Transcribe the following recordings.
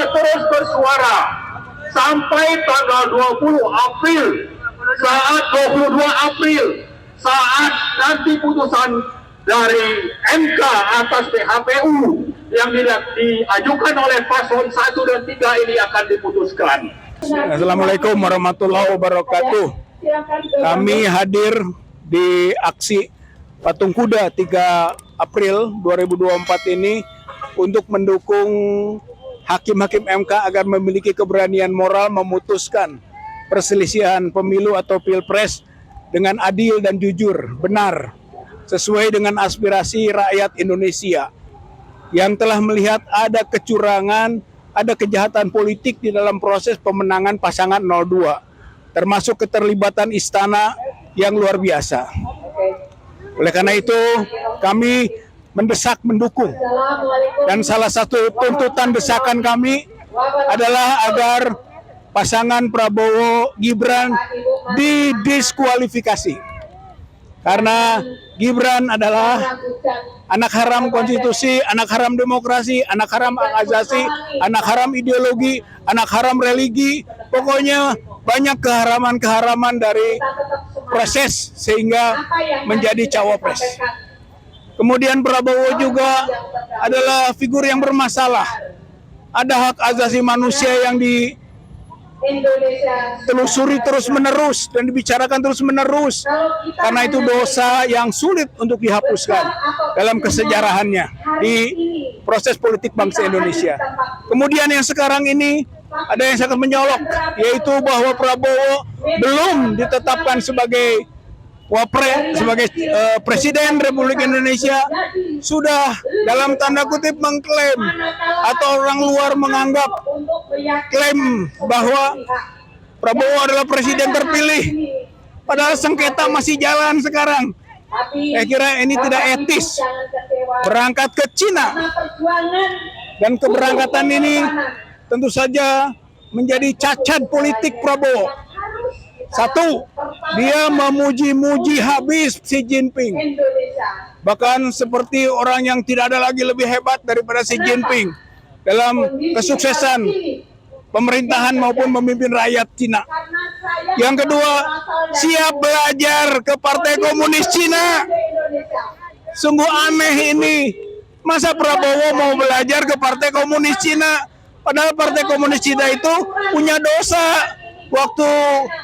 terus bersuara sampai tanggal 20 April, saat 22 April, saat nanti putusan dari MK atas PHPU yang diajukan oleh paslon 1 dan 3 ini akan diputuskan. Assalamualaikum warahmatullahi wabarakatuh. Kami hadir di aksi Patung Kuda 3 April 2024 ini untuk mendukung hakim-hakim MK agar memiliki keberanian moral memutuskan perselisihan pemilu atau pilpres dengan adil dan jujur, benar, sesuai dengan aspirasi rakyat Indonesia yang telah melihat ada kecurangan, ada kejahatan politik di dalam proses pemenangan pasangan 02, termasuk keterlibatan istana yang luar biasa. Oleh karena itu, kami mendesak, mendukung, dan salah satu tuntutan desakan kami adalah agar pasangan Prabowo Gibran didiskualifikasi. Karena Gibran adalah anak haram konstitusi, anak haram demokrasi, anak haram hak asasi, anak haram ideologi, anak haram religi, pokoknya banyak keharaman-keharaman dari proses sehingga menjadi cawapres. Kemudian Prabowo juga adalah figur yang bermasalah. Ada hak asasi manusia yang ditelusuri terus-menerus dan dibicarakan terus-menerus. Karena itu dosa yang sulit untuk dihapuskan dalam kesejarahannya di proses politik bangsa Indonesia. Kemudian yang sekarang ini ada yang sangat menyolok, yaitu bahwa Prabowo belum ditetapkan sebagai sebagai Presiden Republik Indonesia, sudah dalam tanda kutip mengklaim atau orang luar menganggap klaim bahwa Prabowo adalah presiden terpilih, padahal sengketa masih jalan sekarang. Saya kira ini tidak etis berangkat ke Cina, dan keberangkatan ini tentu saja menjadi cacat politik Prabowo. Satu, dia memuji-muji habis Xi Jinping. Bahkan seperti orang yang tidak ada lagi lebih hebat daripada Xi Jinping dalam kesuksesan pemerintahan maupun memimpin rakyat Cina. Yang kedua, siap belajar ke Partai Komunis Cina. Sungguh aneh ini. Masa Prabowo mau belajar ke Partai Komunis Cina? Padahal Partai Komunis Cina itu punya dosa. Waktu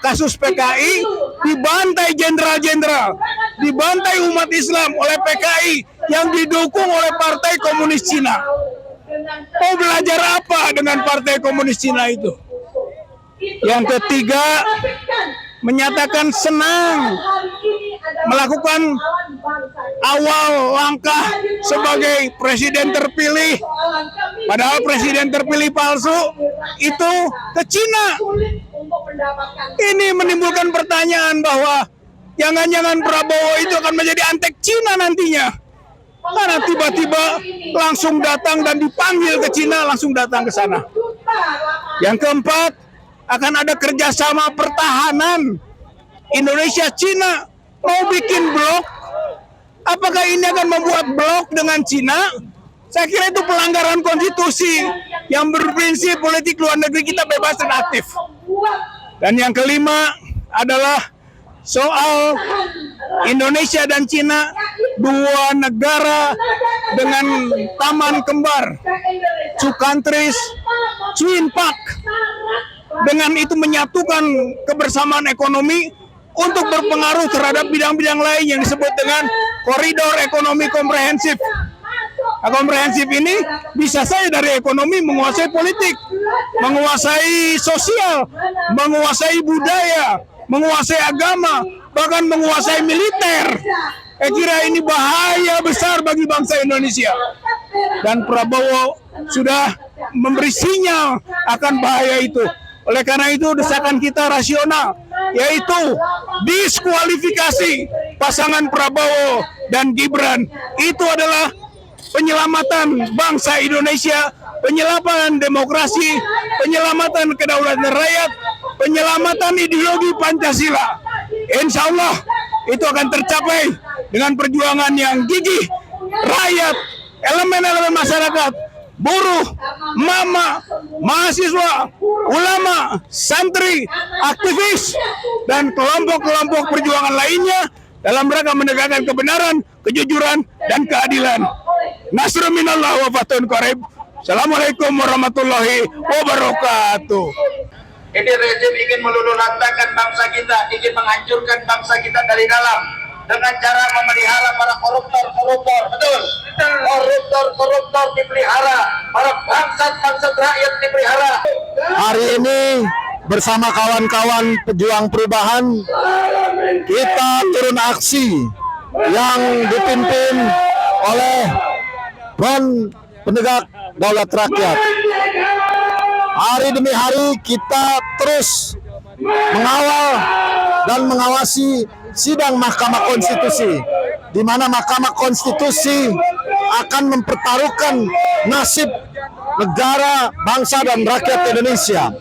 kasus PKI dibantai jenderal-jenderal, dibantai umat Islam oleh PKI yang didukung oleh Partai Komunis Cina. Mau belajar apa dengan Partai Komunis Cina itu? Yang ketiga, menyatakan senang melakukan awal langkah sebagai presiden terpilih, padahal presiden terpilih palsu itu ke Cina. Ini menimbulkan pertanyaan bahwa jangan-jangan Prabowo itu akan menjadi antek Cina nantinya, karena tiba-tiba langsung datang dan dipanggil ke Cina, langsung datang ke sana. Yang keempat, akan ada kerjasama pertahanan Indonesia-Cina. Mau bikin blok, apakah ini akan membuat blok dengan Cina? Saya kira itu pelanggaran konstitusi yang berprinsip politik luar negeri kita bebas dan aktif. Dan yang kelima adalah soal Indonesia dan Cina, dua negara dengan taman kembar, two countries, twin park. Dengan itu menyatukan kebersamaan ekonomi untuk berpengaruh terhadap bidang-bidang lain yang disebut dengan koridor ekonomi komprehensif. Nah, komprehensif ini bisa saja dari ekonomi menguasai politik, menguasai sosial, menguasai budaya, menguasai agama, bahkan menguasai militer. Saya kira ini bahaya besar bagi bangsa Indonesia. Dan Prabowo sudah memberi sinyal akan bahaya itu. Oleh karena itu desakan kita rasional, yaitu diskualifikasi pasangan Prabowo dan Gibran. Itu adalah penyelamatan bangsa Indonesia, penyelamatan demokrasi, penyelamatan kedaulatan rakyat, penyelamatan ideologi Pancasila. Insya Allah itu akan tercapai dengan perjuangan yang gigih rakyat, elemen-elemen masyarakat, buruh, mama, mahasiswa, ulama, santri, aktivis, dan kelompok-kelompok perjuangan lainnya dalam rangka menegakkan kebenaran, kejujuran, dan keadilan. Nasrun minallah wa fathun qarib. Assalamualaikum warahmatullahi wabarakatuh. Ini rezim ingin meluluh-lantakkan bangsa kita, ingin menghancurkan bangsa kita dari dalam dengan cara memelihara para koruptor, betul? Koruptor dipelihara, para bangsat rakyat dipelihara. Hari ini bersama kawan-kawan pejuang perubahan kita turun aksi yang dipimpin oleh Front Penegak Daulat Rakyat. Hari demi hari kita terus mengawal dan mengawasi sidang Mahkamah Konstitusi, di mana Mahkamah Konstitusi akan mempertaruhkan nasib negara, bangsa, dan rakyat Indonesia.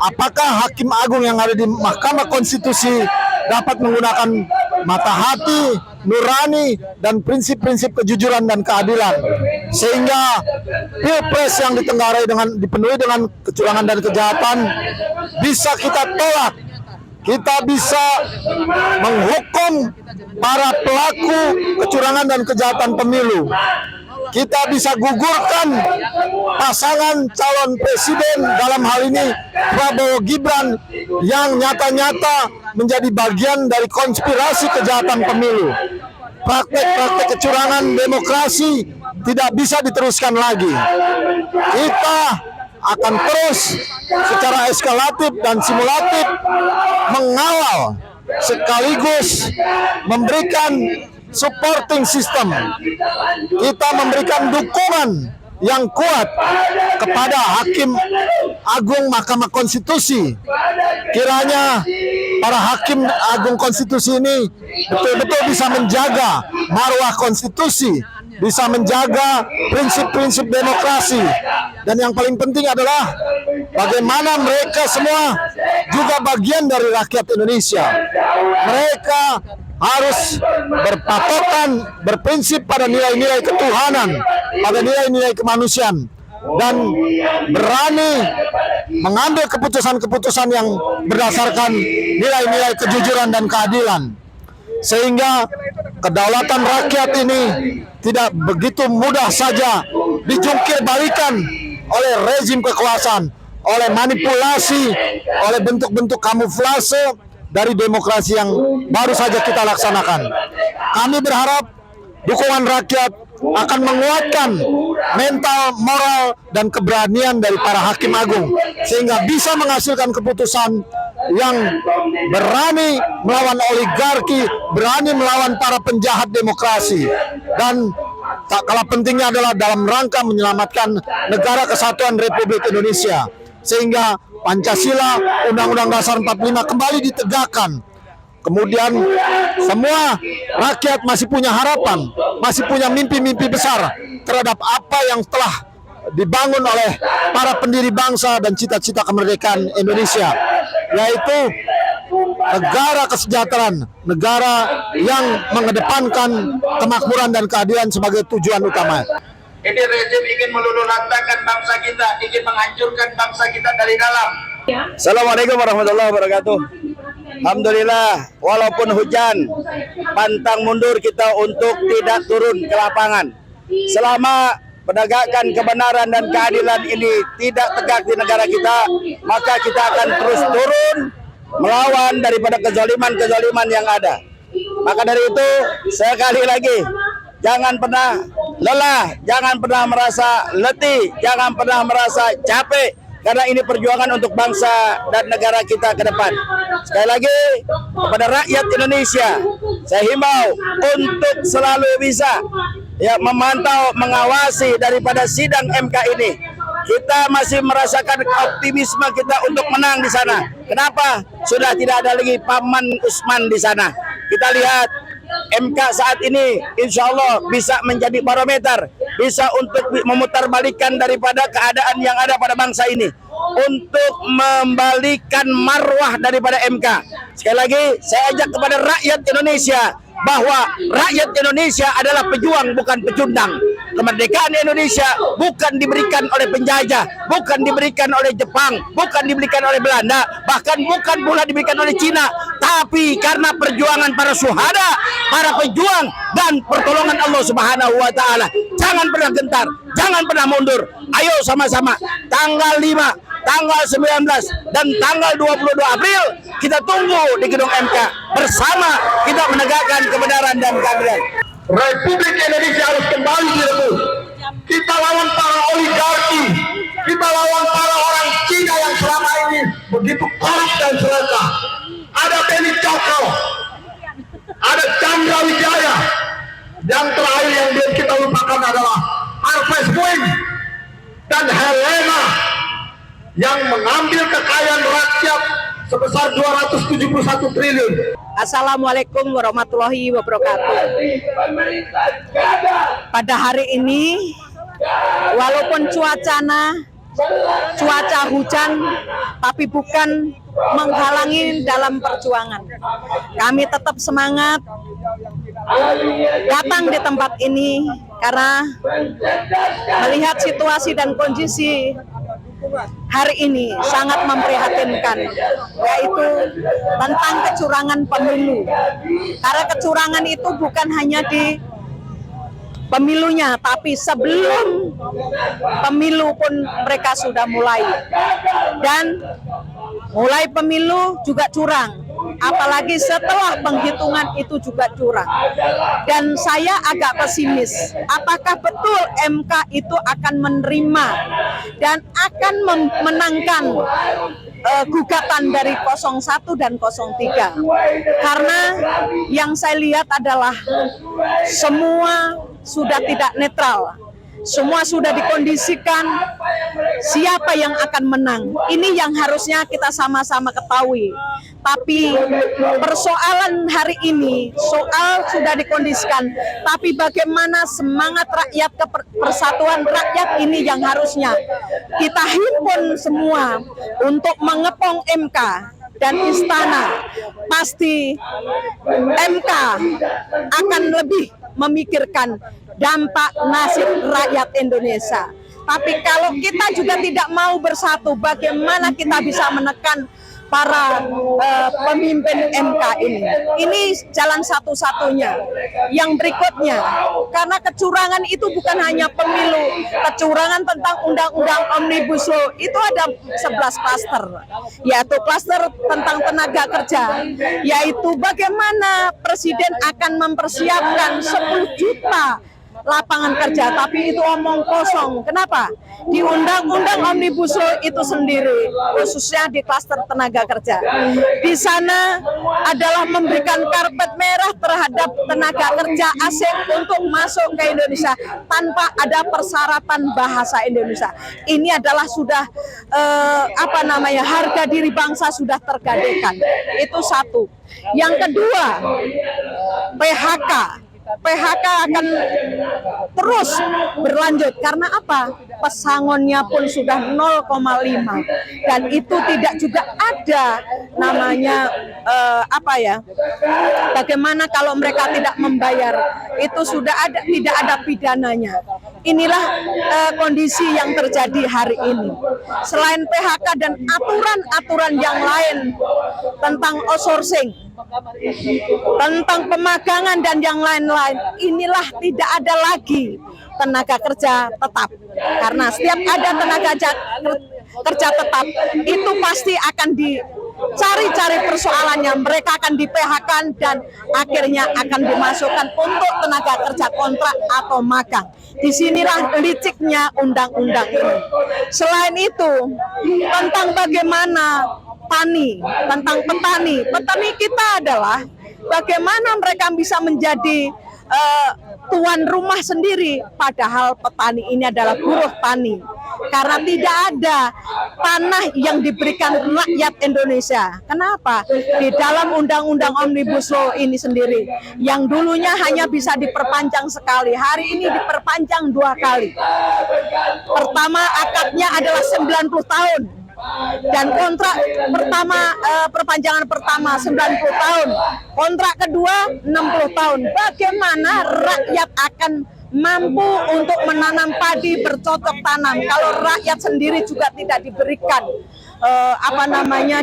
Apakah Hakim Agung yang ada di Mahkamah Konstitusi dapat menggunakan mata hati, nurani, dan prinsip-prinsip kejujuran dan keadilan, sehingga Pilpres yang dipenuhi dengan kecurangan dan kejahatan bisa kita tolak. Kita bisa menghukum para pelaku kecurangan dan kejahatan pemilu. Kita bisa gugurkan pasangan calon presiden, dalam hal ini Prabowo Gibran, yang nyata-nyata menjadi bagian dari konspirasi kejahatan pemilu. Praktek-praktek kecurangan demokrasi tidak bisa diteruskan lagi. Kita akan terus secara eskalatif dan simulatif mengawal sekaligus memberikan supporting system. Kita memberikan dukungan yang kuat kepada Hakim Agung Mahkamah Konstitusi. Kiranya para Hakim Agung Konstitusi ini betul-betul bisa menjaga marwah konstitusi, bisa menjaga prinsip-prinsip demokrasi, dan yang paling penting adalah bagaimana mereka semua juga bagian dari rakyat Indonesia. Mereka harus berpatokan, berprinsip pada nilai-nilai ketuhanan, pada nilai-nilai kemanusiaan, dan berani mengambil keputusan-keputusan yang berdasarkan nilai-nilai kejujuran dan keadilan. Sehingga kedaulatan rakyat ini tidak begitu mudah saja dijungkir balikan oleh rezim kekuasaan, oleh manipulasi, oleh bentuk-bentuk kamuflase dari demokrasi yang baru saja kita laksanakan. Kami berharap dukungan rakyat akan menguatkan mental, moral, dan keberanian dari para Hakim Agung, sehingga bisa menghasilkan keputusan yang berani melawan oligarki, berani melawan para penjahat demokrasi, dan tak kalah pentingnya adalah dalam rangka menyelamatkan negara kesatuan Republik Indonesia, sehingga Pancasila, Undang-Undang Dasar 45 kembali ditegakkan. Kemudian semua rakyat masih punya harapan, masih punya mimpi-mimpi besar terhadap apa yang telah dibangun oleh para pendiri bangsa dan cita-cita kemerdekaan Indonesia, yaitu negara kesejahteraan, negara yang mengedepankan kemakmuran dan keadilan sebagai tujuan utama. Ini rezim ingin meluluh-lantakkan bangsa kita, ingin menghancurkan bangsa kita dari dalam. Assalamualaikum warahmatullahi wabarakatuh. Alhamdulillah, walaupun hujan, pantang mundur kita untuk tidak turun ke lapangan. Selama penegakan kebenaran dan keadilan ini tidak tegak di negara kita, maka kita akan terus turun melawan daripada kezaliman-kezaliman yang ada. Maka dari itu, sekali lagi, jangan pernah lelah, jangan pernah merasa letih, jangan pernah merasa capek, karena ini perjuangan untuk bangsa dan negara kita ke depan. Sekali lagi, kepada rakyat Indonesia, saya himbau untuk selalu bisa memantau, mengawasi daripada sidang MK ini. Kita masih merasakan optimisme kita untuk menang di sana. Kenapa? Sudah tidak ada lagi Paman Usman di sana. Kita lihat MK saat ini insya Allah bisa menjadi barometer, bisa untuk memutarbalikkan daripada keadaan yang ada pada bangsa ini, untuk membalikan marwah daripada MK. Sekali lagi saya ajak kepada rakyat Indonesia bahwa rakyat Indonesia adalah pejuang bukan pecundang. kemerdekaan Indonesia bukan diberikan oleh penjajah, bukan diberikan oleh Jepang, bukan diberikan oleh Belanda, bahkan bukan pula diberikan oleh Cina, tapi karena perjuangan para syuhada, para pejuang dan pertolongan Allah Subhanahu wa taala. Jangan pernah gentar, jangan pernah mundur. Ayo sama-sama tanggal 5, tanggal 19 dan tanggal 22 April kita tunggu di gedung MK. Bersama kita menegakkan kebenaran dan keadilan. Republik Indonesia harus kembali direbut. Kita lawan para oligarki, kita lawan para orang Cina yang selama ini begitu korup dan serakah. Ada Beni Cokro, ada Chandra Wijaya, yang terakhir yang belum kita lupakan adalah Harvest Moon dan Helena yang mengambil kekayaan rakyat sebesar 271 triliun. Assalamualaikum warahmatullahi wabarakatuh. Pada hari ini, walaupun cuaca hujan, tapi bukan menghalangi dalam perjuangan. Kami tetap semangat datang di tempat ini karena melihat situasi dan kondisi hari ini sangat memprihatinkan, yaitu tentang kecurangan pemilu. Karena kecurangan itu bukan hanya di pemilunya, tapi sebelum pemilu pun mereka sudah mulai. Dan mulai pemilu juga curang, apalagi setelah penghitungan itu juga curang. Dan saya agak pesimis, apakah betul MK itu akan menerima dan akan memenangkan gugatan dari 01 dan 03. Karena yang saya lihat adalah semua sudah tidak netral. Semua sudah dikondisikan siapa yang akan menang. Ini yang harusnya kita sama-sama ketahui. Tapi persoalan hari ini, soal sudah dikondisikan, tapi bagaimana semangat rakyat, persatuan rakyat ini yang harusnya kita himpun semua untuk mengepung MK dan istana. Pasti MK akan lebih memikirkan dampak nasib rakyat Indonesia. Tapi kalau kita juga tidak mau bersatu, bagaimana kita bisa menekan para pemimpin MK ini? Ini jalan satu-satunya. Yang berikutnya, karena kecurangan itu bukan hanya pemilu, kecurangan tentang undang-undang Omnibus Law itu ada 11 klaster, yaitu klaster tentang tenaga kerja, yaitu bagaimana Presiden akan mempersiapkan 10 juta lapangan kerja, tapi itu omong kosong. Kenapa? Di undang-undang Omnibus Law itu sendiri, khususnya di klaster tenaga kerja, di sana adalah memberikan karpet merah terhadap tenaga kerja asing untuk masuk ke Indonesia tanpa ada persyaratan bahasa Indonesia. Ini adalah sudah harga diri bangsa sudah tergadaikan. Itu satu. Yang kedua, PHK akan terus berlanjut. Karena apa? Pesangonnya pun sudah 0,5 dan itu tidak juga ada namanya bagaimana kalau mereka tidak membayar, itu sudah ada, tidak ada pidananya. Inilah kondisi yang terjadi hari ini. Selain PHK dan aturan-aturan yang lain tentang outsourcing, tentang pemagangan dan yang lain-lain, inilah tidak ada lagi tenaga kerja tetap. Karena setiap ada tenaga kerja tetap, itu pasti akan dicari-cari persoalannya. Mereka akan di-PHK dan akhirnya akan dimasukkan untuk tenaga kerja kontrak atau magang. Disinilah liciknya undang-undang ini. Selain itu, tentang bagaimana tentang petani kita adalah bagaimana mereka bisa menjadi tuan rumah sendiri, padahal petani ini adalah buruh tani. Karena tidak ada tanah yang diberikan rakyat Indonesia. Kenapa? Di dalam undang-undang Omnibus Law ini sendiri, yang dulunya hanya bisa diperpanjang sekali, hari ini diperpanjang 2 kali. Pertama, akadnya adalah 90 tahun. Dan kontrak pertama, perpanjangan pertama 90 tahun, kontrak kedua 60 tahun. Bagaimana rakyat akan mampu untuk menanam padi bercocok tanam. Kalau rakyat sendiri juga tidak diberikan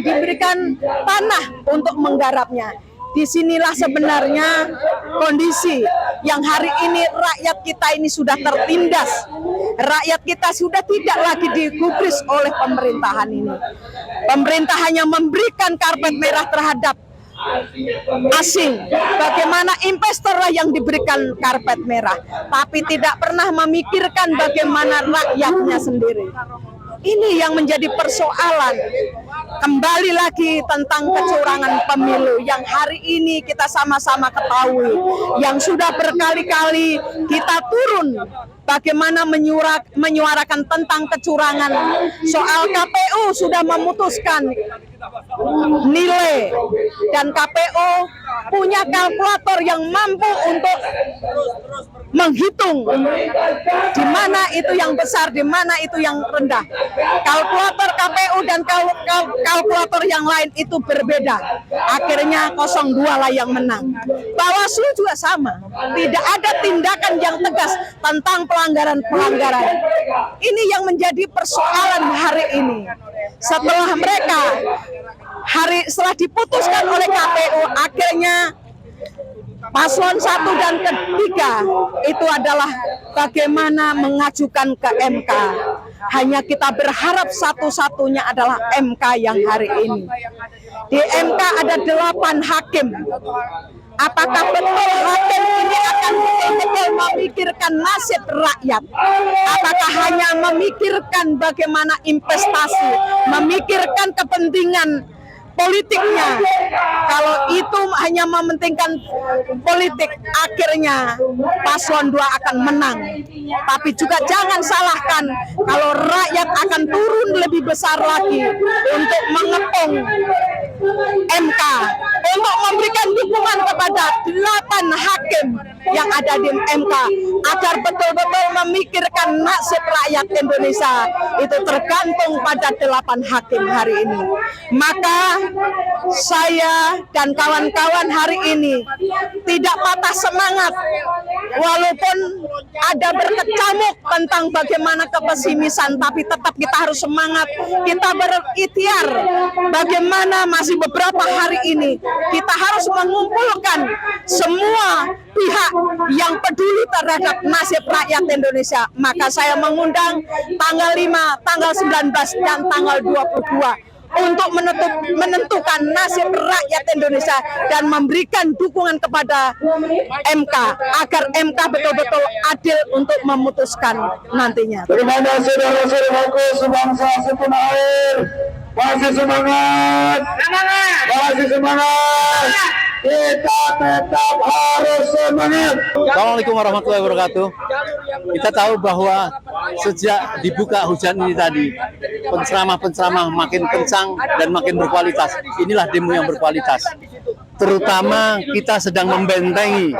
diberikan tanah untuk menggarapnya. Disinilah sebenarnya kondisi yang hari ini rakyat kita ini sudah tertindas. Rakyat kita sudah tidak lagi digubris oleh pemerintahan ini. Pemerintah hanya memberikan karpet merah terhadap asing. Bagaimana investorlah yang diberikan karpet merah, tapi tidak pernah memikirkan bagaimana rakyatnya sendiri. Ini yang menjadi persoalan. Kembali lagi tentang kecurangan pemilu yang hari ini kita sama-sama ketahui, yang sudah berkali-kali kita turun bagaimana menyuarakan tentang kecurangan. Soal KPU sudah memutuskan nilai, dan KPU punya kalkulator yang mampu untuk menghitung di mana itu yang besar, di mana itu yang rendah. Kalkulator KPU dan kalkulator yang lain itu berbeda. Akhirnya 02 lah yang menang. Bawaslu juga sama. Tidak ada tindakan yang tegas tentang pelanggaran-pelanggaran. Ini yang menjadi persoalan hari ini. Setelah setelah diputuskan oleh KPU, akhirnya paslon 1 dan 3 itu adalah bagaimana mengajukan ke MK. Hanya kita berharap satu-satunya adalah MK yang hari ini. Di MK ada 8 hakim. Apakah betul hakim ini akan betul-betul memikirkan nasib rakyat? Apakah hanya memikirkan bagaimana investasi, memikirkan kepentingan politiknya? Kalau itu hanya mementingkan politik, akhirnya paslon 2 akan menang. Tapi juga jangan salahkan kalau rakyat akan turun lebih besar lagi untuk mengepung MK, untuk memberikan dukungan kepada 8 hakim yang ada di MK agar betul-betul memikirkan nasib rakyat Indonesia. Itu tergantung pada 8 hakim hari ini. Maka saya dan kawan-kawan hari ini tidak patah semangat, walaupun ada berkecamuk tentang bagaimana kepesimisan, tapi tetap kita harus semangat. Kita berikhtiar bagaimana masih beberapa hari ini kita harus mengumpulkan semua pihak yang peduli terhadap nasib rakyat Indonesia. Maka saya mengundang tanggal 5, tanggal 19, dan tanggal 22 untuk menentukan nasib rakyat Indonesia dan memberikan dukungan kepada MK agar MK betul-betul adil untuk memutuskan nantinya. Terima kasih saudara-saudaraku sebangsa setanah air. Masih semangat. Masih semangat. Kita tetap harus semangat. Assalamualaikum warahmatullahi wabarakatuh. Kita tahu bahwa sejak dibuka hujan ini tadi, penceramah-penceramah makin kencang dan makin berkualitas. Inilah demo yang berkualitas. Terutama kita sedang membentengi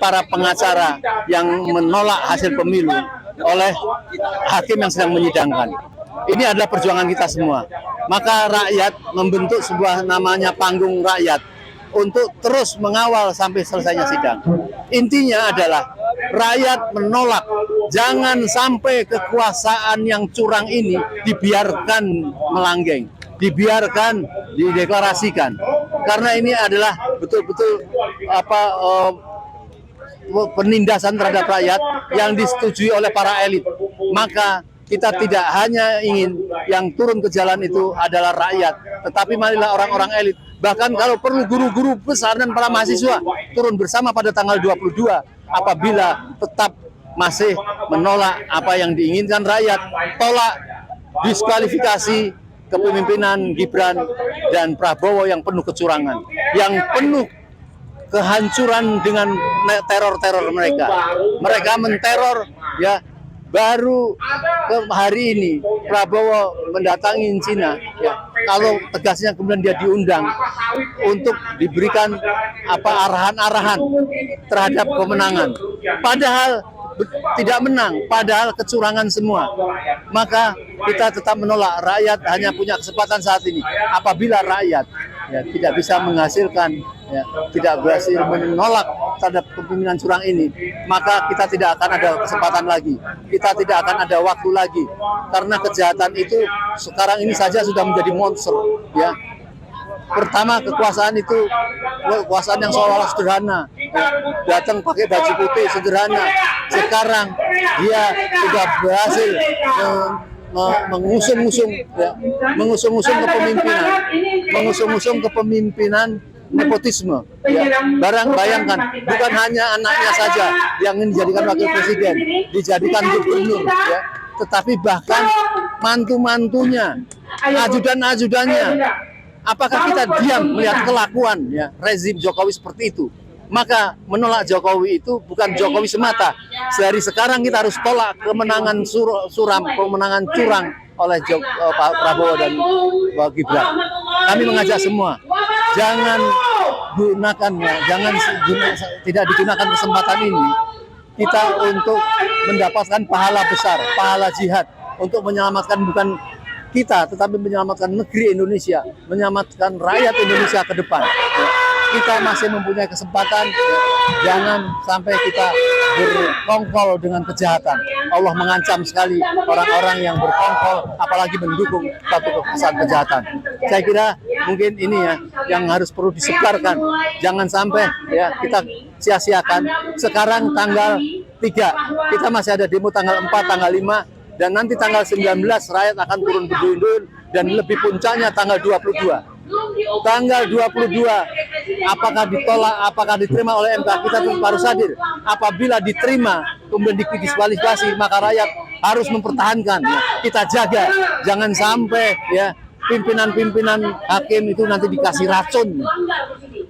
para pengacara yang menolak hasil pemilu oleh hakim yang sedang menyidangkan. Ini adalah perjuangan kita semua. Maka rakyat membentuk sebuah namanya panggung rakyat untuk terus mengawal sampai selesainya sidang. Intinya adalah rakyat menolak, jangan sampai kekuasaan yang curang ini dibiarkan melanggeng, dibiarkan dideklarasikan. Karena ini adalah betul-betul penindasan terhadap rakyat yang disetujui oleh para elit. Maka kita tidak hanya ingin yang turun ke jalan itu adalah rakyat, tetapi marilah orang-orang elit. Bahkan kalau perlu guru-guru besar dan para mahasiswa turun bersama pada tanggal 22 apabila tetap masih menolak apa yang diinginkan rakyat. Tolak diskualifikasi kepemimpinan Gibran dan Prabowo yang penuh kecurangan, yang penuh kehancuran dengan teror-teror mereka. Mereka menteror ya. Baru hari ini Prabowo mendatangi Cina, ya, kalau tegasnya kemudian dia diundang untuk diberikan arahan-arahan terhadap kemenangan, padahal tidak menang, padahal kecurangan semua. Maka kita tetap menolak. Rakyat hanya punya kesempatan saat ini. Apabila rakyat tidak bisa menghasilkan, tidak berhasil menolak terhadap kepemimpinan curang ini, maka kita tidak akan ada kesempatan lagi. Kita tidak akan ada waktu lagi. Karena kejahatan itu sekarang ini saja sudah menjadi monster, ya. Pertama, kekuasaan itu kekuasaan yang seolah-olah sederhana, ya. Datang pakai baju putih sederhana. Sekarang dia sudah berhasil mengusung kepemimpinan nepotisme, ya. Bayangkan, bukan hanya anaknya saja yang ingin dijadikan wakil presiden, dijadikan gubernur, ya, tetapi bahkan mantu-mantunya, ajudan-ajudannya. Apakah kita diam melihat kelakuan, ya, rezim Jokowi seperti itu? Maka menolak Jokowi itu bukan Jokowi semata. Dari sekarang kita harus tolak kemenangan suram, kemenangan curang oleh Pak Prabowo dan Pak Gibran. Kami mengajak semua, jangan tidak digunakan kesempatan ini kita untuk mendapatkan pahala besar, pahala jihad untuk menyelamatkan bukan kita, tetapi menyelamatkan negeri Indonesia, menyelamatkan rakyat Indonesia ke depan. Kita masih mempunyai kesempatan, jangan sampai kita berkongkol dengan kejahatan. Allah mengancam sekali orang-orang yang berkongkol, apalagi mendukung satu kejahatan. Saya kira mungkin ini ya yang harus perlu disebarkan. Jangan sampai ya kita sia-siakan. Sekarang tanggal 3, kita masih ada demo tanggal 4, tanggal 5, dan nanti tanggal 19 rakyat akan turun berduyun-duyun, dan lebih puncaknya tanggal 22. Tanggal 22, apakah ditolak, apakah diterima oleh MK, kita harus hadir. Apabila diterima, kemudian didiskualifikasi, maka rakyat harus mempertahankan. Ya. Kita jaga, jangan sampai ya pimpinan-pimpinan hakim itu nanti dikasih racun.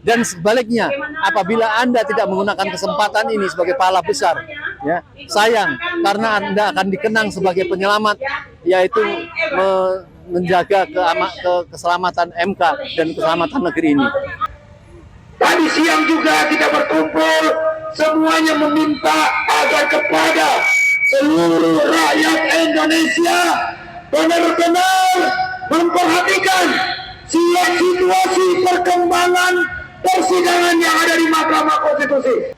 Dan sebaliknya, apabila Anda tidak menggunakan kesempatan ini sebagai pahala besar, ya sayang, karena Anda akan dikenang sebagai penyelamat, yaitu menjaga keselamatan MK dan keselamatan negeri ini. Tadi siang juga kita berkumpul, semuanya meminta agar kepada seluruh rakyat Indonesia benar-benar memperhatikan situasi perkembangan persidangan yang ada di Mahkamah Konstitusi.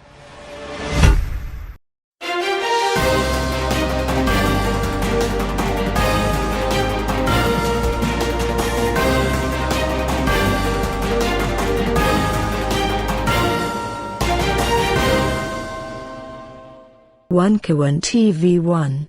One Kawan TV 1